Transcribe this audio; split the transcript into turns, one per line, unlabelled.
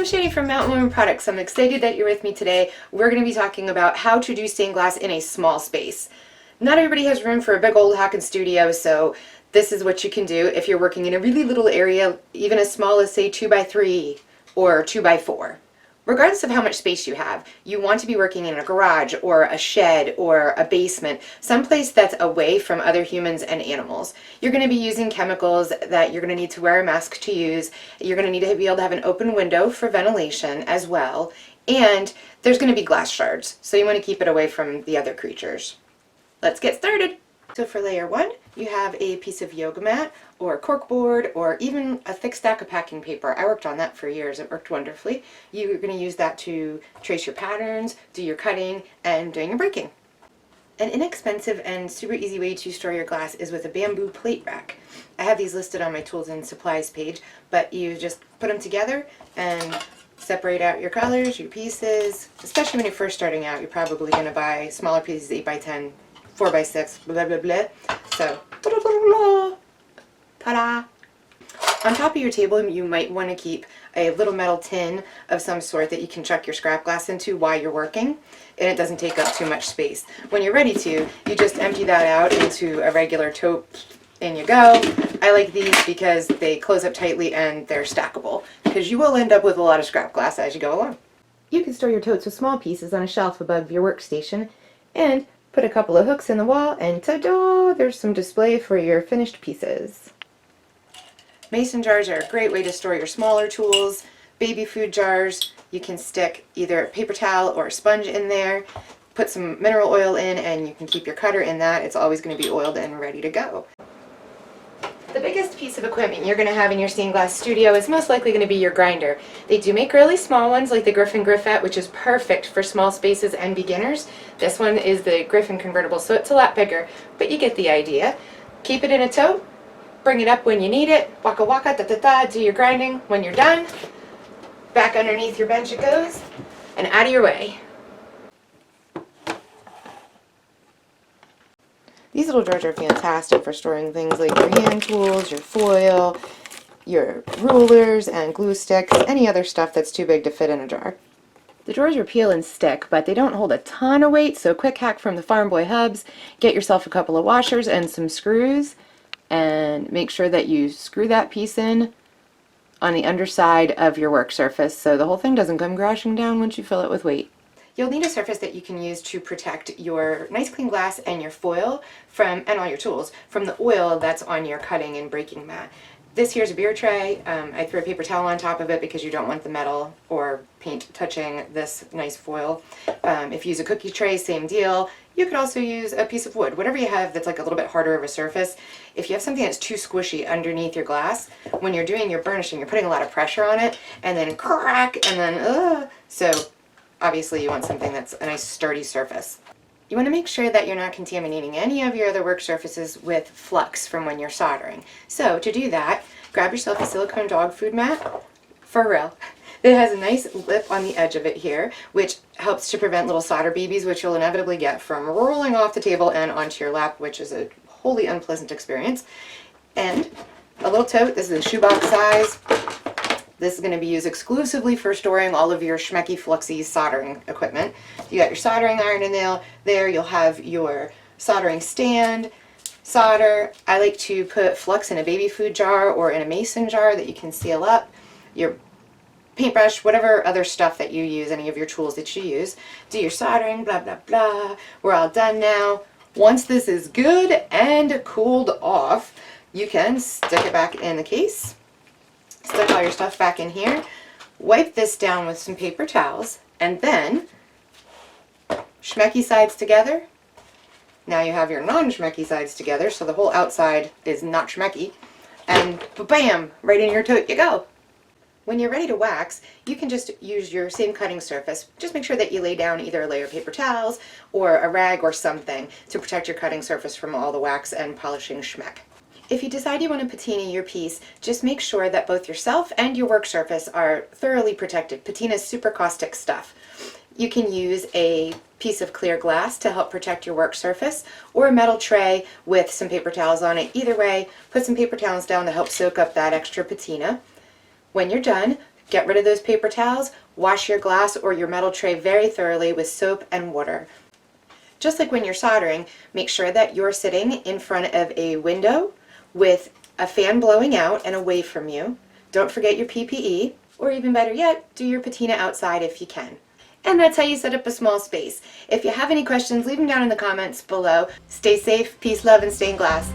Shannie from Mountain Woman Products. I'm excited that you're with me today. We're going to be talking about how to do stained glass in a small space. Not everybody has room for a big old hacking studio, so this is what you can do if you're working in a really little area, even as small as say 2x3 or 2x4. Regardless of how much space you have, you want to be working in a garage or a shed or a basement, someplace that's away from other humans and animals. You're going to be using chemicals that you're going to need to wear a mask to use. You're going to need to be able to have an open window for ventilation as well. And there's going to be glass shards, so you want to keep it away from the other creatures. Let's get started. So for layer one, you have a piece of yoga mat or corkboard or even a thick stack of packing paper. I worked on that for years. It worked wonderfully. You're going to use that to trace your patterns, do your cutting, and doing your breaking. An inexpensive and super easy way to store your glass is with a bamboo plate rack. I have these listed on my tools and supplies page, but you just put them together and separate out your colors, your pieces. Especially when you're first starting out, you're probably going to buy smaller pieces, 8x10, 4x6, blah blah blah. So, ta-da! On top of your table, you might want to keep a little metal tin of some sort that you can chuck your scrap glass into while you're working, and it doesn't take up too much space. When you're ready to, you just empty that out into a regular tote. In you go. I like these because they close up tightly and they're stackable, because you will end up with a lot of scrap glass as you go along. You can store your totes with small pieces on a shelf above your workstation, and put a couple of hooks in the wall, and ta-da! There's some display for your finished pieces. Mason jars are a great way to store your smaller tools. Baby food jars, you can stick either a paper towel or a sponge in there, put some mineral oil in, and you can keep your cutter in that. It's always going to be oiled and ready to go. The biggest piece of equipment you're going to have in your stained glass studio is most likely going to be your grinder. They do make really small ones like the Griffin Griffette, which is perfect for small spaces and beginners. This one is the Griffin convertible, so it's a lot bigger, but you get the idea. Keep it in a tote, bring it up when you need it, waka waka, da da da, do your grinding. When you're done, back underneath your bench it goes, and out of your way. These little drawers are fantastic for storing things like your hand tools, your foil, your rulers and glue sticks, any other stuff that's too big to fit in a jar. The drawers are peel and stick, but they don't hold a ton of weight, so quick hack from the Farm Boy Hubs. Get yourself a couple of washers and some screws, and make sure that you screw that piece in on the underside of your work surface so the whole thing doesn't come crashing down once you fill it with weight. You'll need a surface that you can use to protect your nice clean glass and your foil from, and all your tools, from the oil that's on your cutting and breaking mat. This here's a beer tray. I threw a paper towel on top of it because you don't want the metal or paint touching this nice foil. If you use a cookie tray, same deal. You could also use a piece of wood, whatever you have that's like a little bit harder of a surface. If you have something that's too squishy underneath your glass, when you're doing your burnishing, you're putting a lot of pressure on it, and then crack, and then so obviously you want something that's a nice sturdy surface. You want to make sure that you're not contaminating any of your other work surfaces with flux from when you're soldering. So to do that, grab yourself a silicone dog food mat, for real. It has a nice lip on the edge of it here, which helps to prevent little solder babies, which you'll inevitably get from rolling off the table and onto your lap, which is a wholly unpleasant experience. And a little tote, this is a shoebox size. This is going to be used exclusively for storing all of your schmecky, fluxy soldering equipment. You got your soldering iron in there. You'll have your soldering stand, solder. I like to put flux in a baby food jar or in a mason jar that you can seal up. Your paintbrush, whatever other stuff that you use, any of your tools that you use. Do your soldering, blah, blah, blah. We're all done now. Once this is good and cooled off, you can stick it back in the case. Stick all your stuff back in here, wipe this down with some paper towels, and then schmecky sides together. Now you have your non-schmecky sides together, so the whole outside is not schmecky, and bam, right in your tote you go. When you're ready to wax, you can just use your same cutting surface. Just make sure that you lay down either a layer of paper towels or a rag or something to protect your cutting surface from all the wax and polishing schmeck. If you decide you want to patina your piece, just make sure that both yourself and your work surface are thoroughly protected. Patina is super caustic stuff. You can use a piece of clear glass to help protect your work surface, or a metal tray with some paper towels on it. Either way, put some paper towels down to help soak up that extra patina. When you're done, Get rid of those paper towels, wash your glass or your metal tray very thoroughly with soap and water. Just like when you're soldering, make sure that you're sitting in front of a window with a fan blowing out and away from you. Don't forget your PPE, or even better yet, do your patina outside if you can. And that's how you set up a small space. If you have any questions, leave them down in the comments below. Stay safe, peace, love, and stained glass.